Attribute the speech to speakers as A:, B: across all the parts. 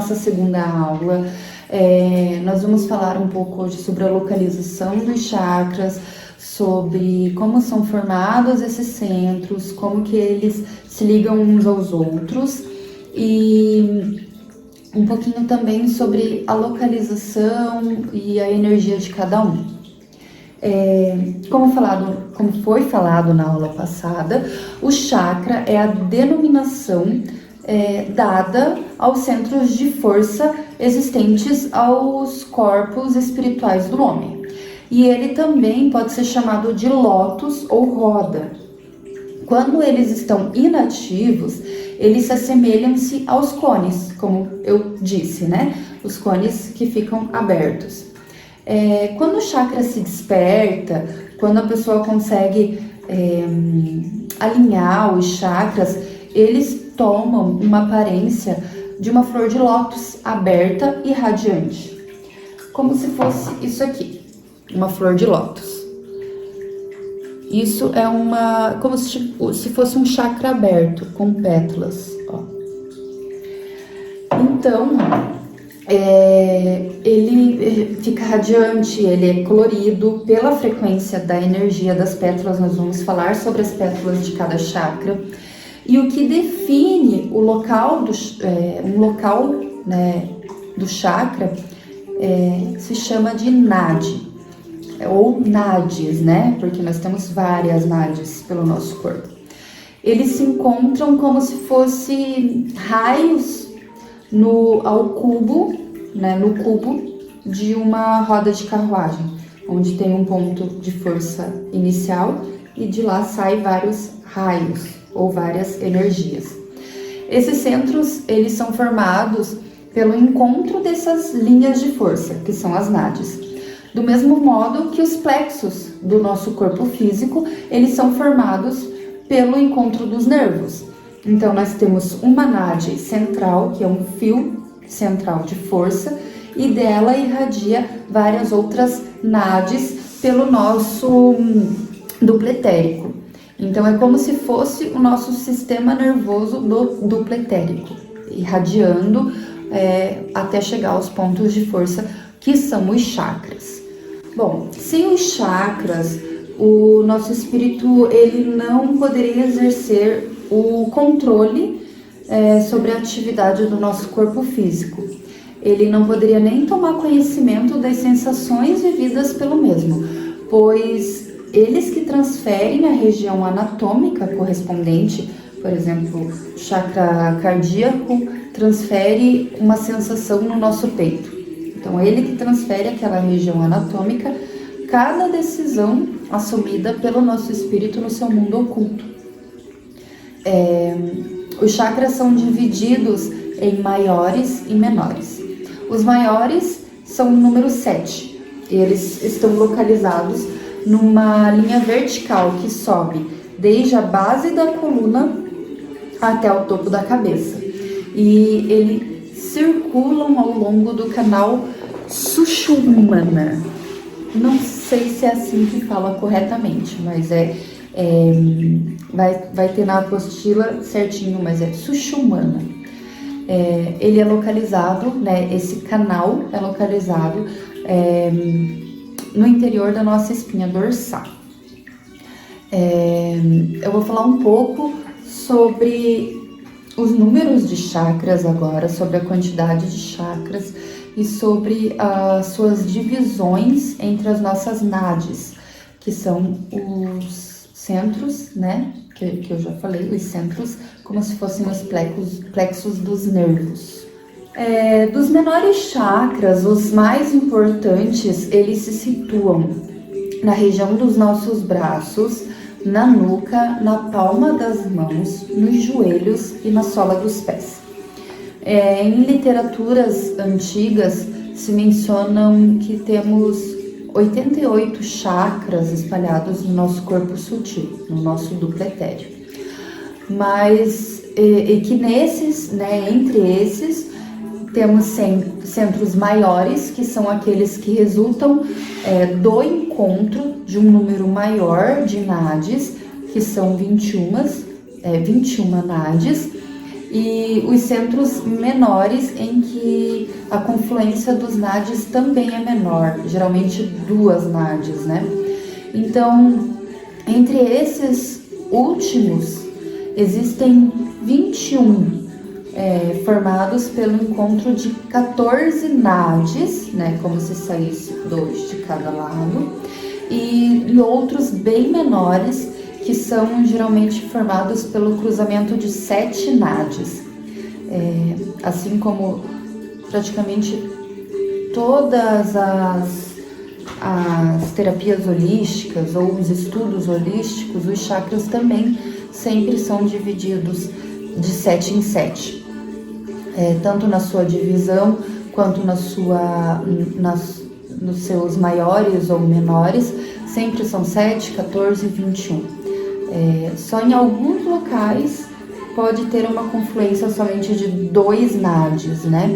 A: nossa segunda aula. Nós vamos falar um pouco hoje sobre a localização dos chakras, sobre como são formados esses centros, como que eles se ligam uns aos outros e um pouquinho também sobre a localização e a energia de cada um. Como foi falado na aula passada, o chakra é a denominação dada aos centros de força existentes aos corpos espirituais do homem. E ele também pode ser chamado de lótus ou roda. Quando eles estão inativos, eles se assemelham-se aos cones, como eu disse, né? Os cones que ficam abertos. Quando o chakra se desperta, quando a pessoa consegue alinhar os chakras, eles tomam uma aparência de uma flor de lótus aberta e radiante, como se fosse isso aqui, uma flor de lótus. Isso é como se fosse um chakra aberto com pétalas, ó. Então, ele fica radiante, ele é colorido pela frequência da energia das pétalas. Nós vamos falar sobre as pétalas de cada chakra. E o que define o local do chakra se chama de nadi, ou nadis, né? Porque nós temos várias nadis pelo nosso corpo. Eles se encontram como se fossem raios ao cubo, né? No cubo de uma roda de carruagem, onde tem um ponto de força inicial e de lá saem vários raios ou várias energias. Esses centros, eles são formados pelo encontro dessas linhas de força, que são as nadis. Do mesmo modo que os plexos do nosso corpo físico, eles são formados pelo encontro dos nervos. Então, nós temos uma nadi central, que é um fio central de força, e dela irradia várias outras nadis pelo nosso duplo etérico. Então, é como se fosse o nosso sistema nervoso do duplo etérico, irradiando até chegar aos pontos de força, que são os chakras. Bom, sem os chakras, o nosso espírito ele não poderia exercer o controle sobre a atividade do nosso corpo físico. Ele não poderia nem tomar conhecimento das sensações vividas pelo mesmo, pois eles que transferem a região anatômica correspondente, por exemplo, o chakra cardíaco transfere uma sensação no nosso peito. Então, ele que transfere aquela região anatômica, cada decisão assumida pelo nosso espírito no seu mundo oculto. Os chakras são divididos em maiores e menores. Os maiores são o número 7. Eles estão localizados numa linha vertical que sobe desde a base da coluna até o topo da cabeça. E eles circulam ao longo do canal Sushumna. Não sei se é assim que fala corretamente, mas vai ter na apostila certinho, mas é Sushumna. Ele é localizado, né? Esse canal é localizado no interior da nossa espinha dorsal. Eu vou falar um pouco sobre os números de chakras agora, sobre a quantidade de chakras e sobre as suas divisões entre as nossas nadis, que são os centros, né? Que eu já falei, os centros, como se fossem os plexos dos nervos. Dos menores chakras, os mais importantes, eles se situam na região dos nossos braços, na nuca, na palma das mãos, nos joelhos e na sola dos pés. Em literaturas antigas se mencionam que temos 88 chakras espalhados no nosso corpo sutil, no nosso duplo etéreo. Mas que nesses, né, entre esses, temos centros maiores, que são aqueles que resultam do encontro de um número maior de nadis, que são 21 nadis, e os centros menores em que a confluência dos nadis também é menor, geralmente 2 nadis, né? Então, entre esses últimos, existem 21 formados pelo encontro de 14 nadis, né, como se saísse 2 de cada lado, e outros bem menores, que são geralmente formados pelo cruzamento de 7 nadis. Assim como praticamente todas as terapias holísticas ou os estudos holísticos, os chakras também sempre são divididos de 7 em 7. Tanto na sua divisão quanto nos seus maiores ou menores, sempre são 7, 14 e 21. Só em alguns locais pode ter uma confluência somente de 2 nadis, né?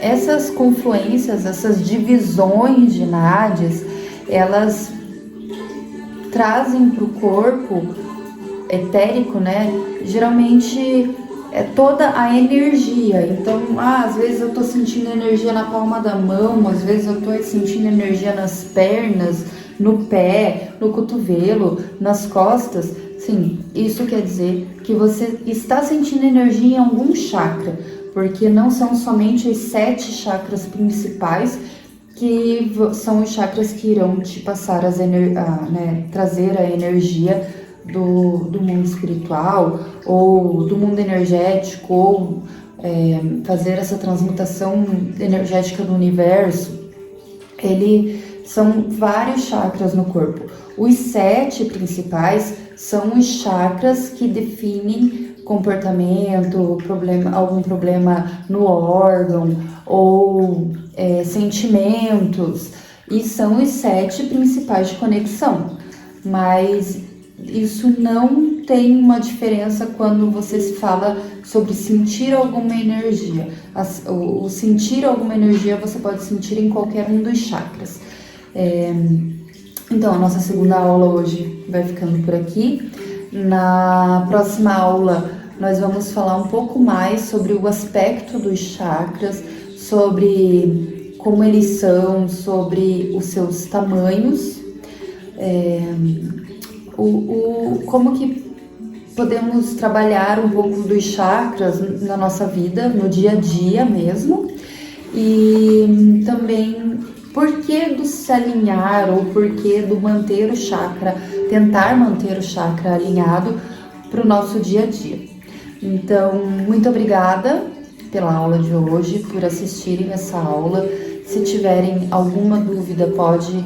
A: Essas confluências, essas divisões de nadis, elas trazem para o corpo etérico, né? Geralmente toda a energia. Então, às vezes eu tô sentindo energia na palma da mão, às vezes eu tô sentindo energia nas pernas, no pé, no cotovelo, nas costas. Sim, isso quer dizer que você está sentindo energia em algum chakra, porque não são somente os 7 chakras principais que são os chakras que irão te passar trazer a energia do mundo espiritual ou do mundo energético, ou fazer essa transmutação energética do universo. São vários chakras no corpo. Os 7 principais são os chakras que definem comportamento, algum problema no órgão ou sentimentos, e são os 7 principais de conexão. Mas isso não tem uma diferença quando você se fala sobre sentir alguma energia. O sentir alguma energia você pode sentir em qualquer um dos chakras. Então, a nossa segunda aula hoje vai ficando por aqui. Na próxima aula, nós vamos falar um pouco mais sobre o aspecto dos chakras, sobre como eles são, sobre os seus tamanhos, como que podemos trabalhar um pouco dos chakras na nossa vida, no dia a dia mesmo, e também por que do se alinhar ou por que do manter o chakra, tentar manter o chakra alinhado para o nosso dia a dia. Então, muito obrigada pela aula de hoje, por assistirem essa aula. Se tiverem alguma dúvida, pode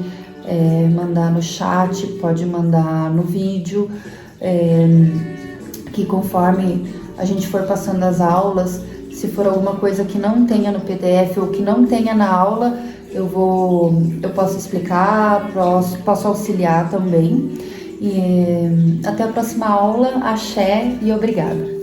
A: mandar no chat, pode mandar no vídeo, que conforme a gente for passando as aulas, se for alguma coisa que não tenha no PDF ou que não tenha na aula, eu posso explicar, posso auxiliar também. E até a próxima aula. Axé e obrigada.